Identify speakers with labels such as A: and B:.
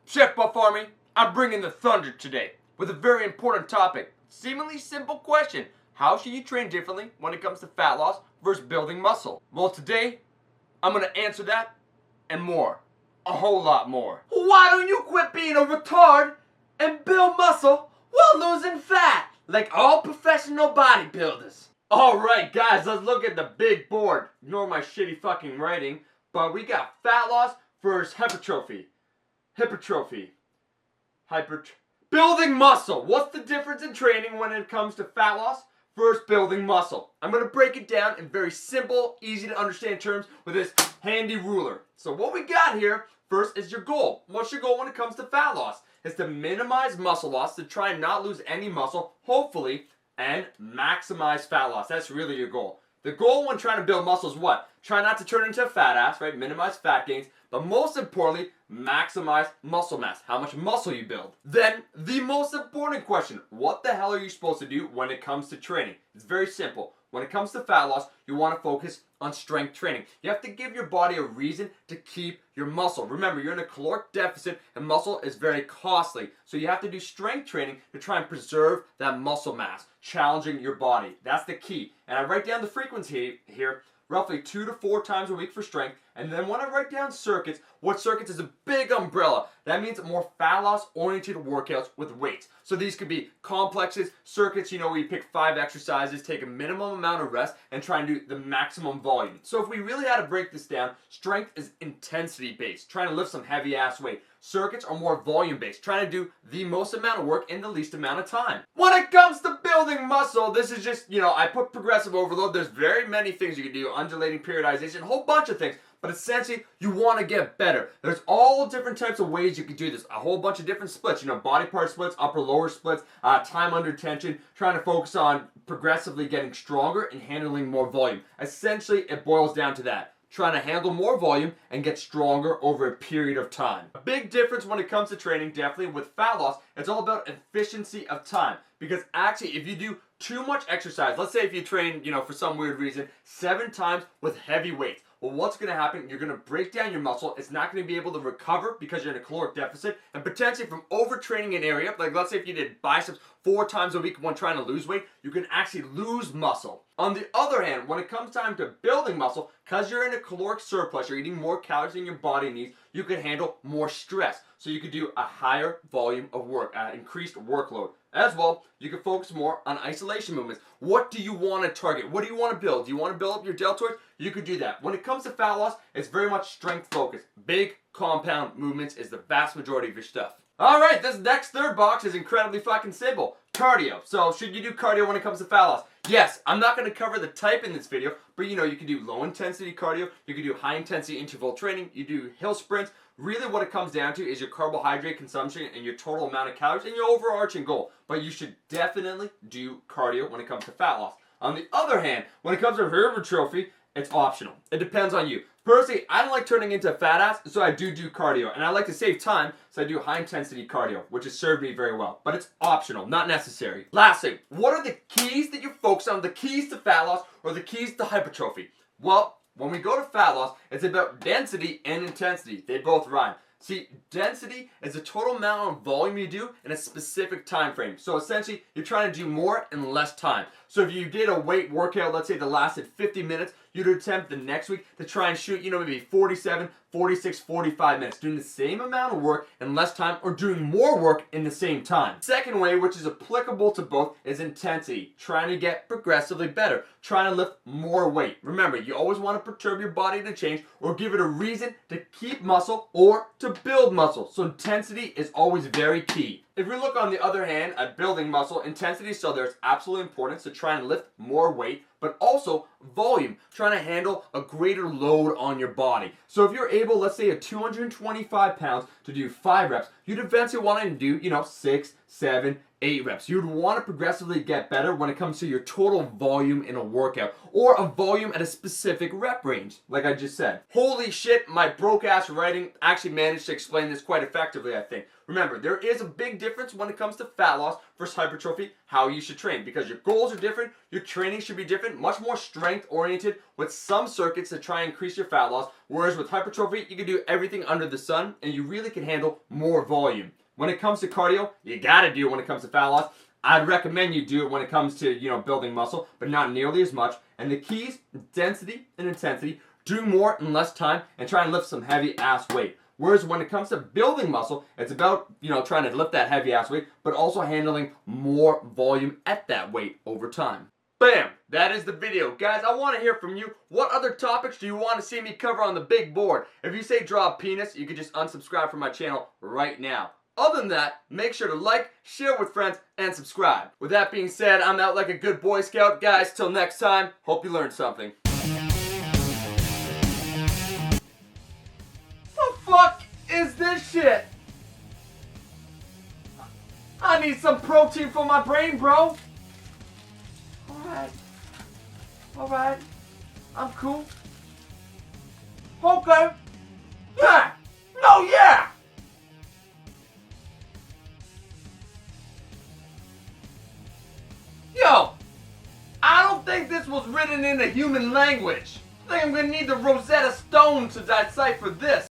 A: Chef Buff Army, I'm bringing the thunder today with a very important topic. Seemingly simple question. How should you train differently when it comes to fat loss versus building muscle? Well, today, I'm going to answer that and more. A whole lot more. Why don't you quit being a retard and build muscle while losing fat? Like all professional bodybuilders. Alright guys, let's look at the big board. Ignore my shitty fucking writing. But we got fat loss versus hypertrophy. Building muscle. What's the difference in training when it comes to fat loss versus building muscle? I'm going to break it down in very simple, easy to understand terms with this handy ruler. So what we got here first is your goal. What's your goal when it comes to fat loss? It's to minimize muscle loss, to try and not lose any muscle, hopefully, and maximize fat loss. That's really your goal. The goal when trying to build muscle is what? Try not to turn into a fat ass, right? Minimize fat gains. But most importantly, maximize muscle mass. How much muscle you build. Then, the most important question. What the hell are you supposed to do when it comes to training? It's very simple. When it comes to fat loss, you want to focus on strength training. You have to give your body a reason to keep your muscle. Remember, you're in a caloric deficit and muscle is very costly. So you have to do strength training to try and preserve that muscle mass, challenging your body. That's the key. And I write down the frequency here, roughly 2 to 4 times a week for strength. And then when I write down circuits, what circuits is a big umbrella. That means more fat loss oriented workouts with weights. So these could be complexes, circuits, where you pick 5 exercises, take a minimum amount of rest, and try and do the maximum volume. So if we really had to break this down, strength is intensity based, trying to lift some heavy ass weight. Circuits are more volume based, trying to do the most amount of work in the least amount of time. When it comes to building muscle, this is just, I put progressive overload. There's very many things you can do, undulating periodization, a whole bunch of things. But essentially, you want to get better. There's all different types of ways you can do this. A whole bunch of different splits. Body part splits, upper lower splits, time under tension. Trying to focus on progressively getting stronger and handling more volume. Essentially, it boils down to that. Trying to handle more volume and get stronger over a period of time. A big difference when it comes to training, definitely with fat loss, it's all about efficiency of time. Because actually, if you do too much exercise, let's say if you train, for some weird reason, 7 times with heavy weights. Well, what's going to happen? You're going to break down your muscle. It's not going to be able to recover because you're in a caloric deficit. And potentially from overtraining an area, like let's say if you did biceps 4 times a week when trying to lose weight, you can actually lose muscle. On the other hand, when it comes time to building muscle, because you're in a caloric surplus, you're eating more calories than your body needs, you can handle more stress. So you could do a higher volume of work, increased workload. As well, you can focus more on isolation movements. What do you want to target? What do you want to build? Do you want to build up your deltoids? You could do that. When it comes to fat loss, it's very much strength focused. Big compound movements is the vast majority of your stuff. Alright, this next third box is incredibly fucking simple. Cardio. So should you do cardio when it comes to fat loss? Yes, I'm not going to cover the type in this video, but you can do low intensity cardio, you can do high intensity interval training, you do hill sprints. Really what it comes down to is your carbohydrate consumption and your total amount of calories and your overarching goal. But you should definitely do cardio when it comes to fat loss. On the other hand, when it comes to hypertrophy, it's optional. It depends on you. Personally, I don't like turning into a fat ass, so I do cardio. And I like to save time, so I do high intensity cardio, which has served me very well. But it's optional, not necessary. Lastly, what are the keys that you focus on? The keys to fat loss or the keys to hypertrophy? Well, when we go to fat loss, it's about density and intensity. They both rhyme. See, density is the total amount of volume you do in a specific time frame. So essentially, you're trying to do more in less time. So if you did a weight workout, let's say that lasted 50 minutes, you'd attempt the next week to try and shoot, maybe 47, 46, 45 minutes, doing the same amount of work in less time or doing more work in the same time. Second way, which is applicable to both, is intensity. Trying to get progressively better. Trying to lift more weight. Remember, you always want to perturb your body to change or give it a reason to keep muscle or to build muscle. So intensity is always very key. If we look on the other hand at building muscle, intensity is still there. It's absolutely important to try and lift more weight, but also volume, trying to handle a greater load on your body. So if you're able, let's say at 225 pounds to do 5 reps, you'd eventually want to do, 6, 7, 8 reps. You'd want to progressively get better when it comes to your total volume in a workout or a volume at a specific rep range, like I just said. Holy shit, my broke ass writing actually managed to explain this quite effectively, I think. Remember, there is a big difference when it comes to fat loss versus hypertrophy, how you should train, because your goals are different, your training should be different, much more strength oriented with some circuits to try and increase your fat loss, whereas with hypertrophy, you can do everything under the sun and you really can handle more volume. When it comes to cardio, you gotta do it when it comes to fat loss. I'd recommend you do it when it comes to, building muscle, but not nearly as much. And the keys, density and intensity, do more in less time and try and lift some heavy ass weight. Whereas when it comes to building muscle, it's about, trying to lift that heavy ass weight, but also handling more volume at that weight over time. Bam! That is the video. Guys, I want to hear from you. What other topics do you want to see me cover on the big board? If you say draw a penis, you can just unsubscribe from my channel right now. Other than that, make sure to like, share with friends, and subscribe. With that being said, I'm out like a good Boy Scout. Guys, till next time, hope you learned something. The fuck is this shit? I need some protein for my brain, bro. Alright. I'm cool. Okay. Yeah. No, yeah. Yo, I don't think this was written in a human language. I think I'm gonna need the Rosetta Stone to decipher this.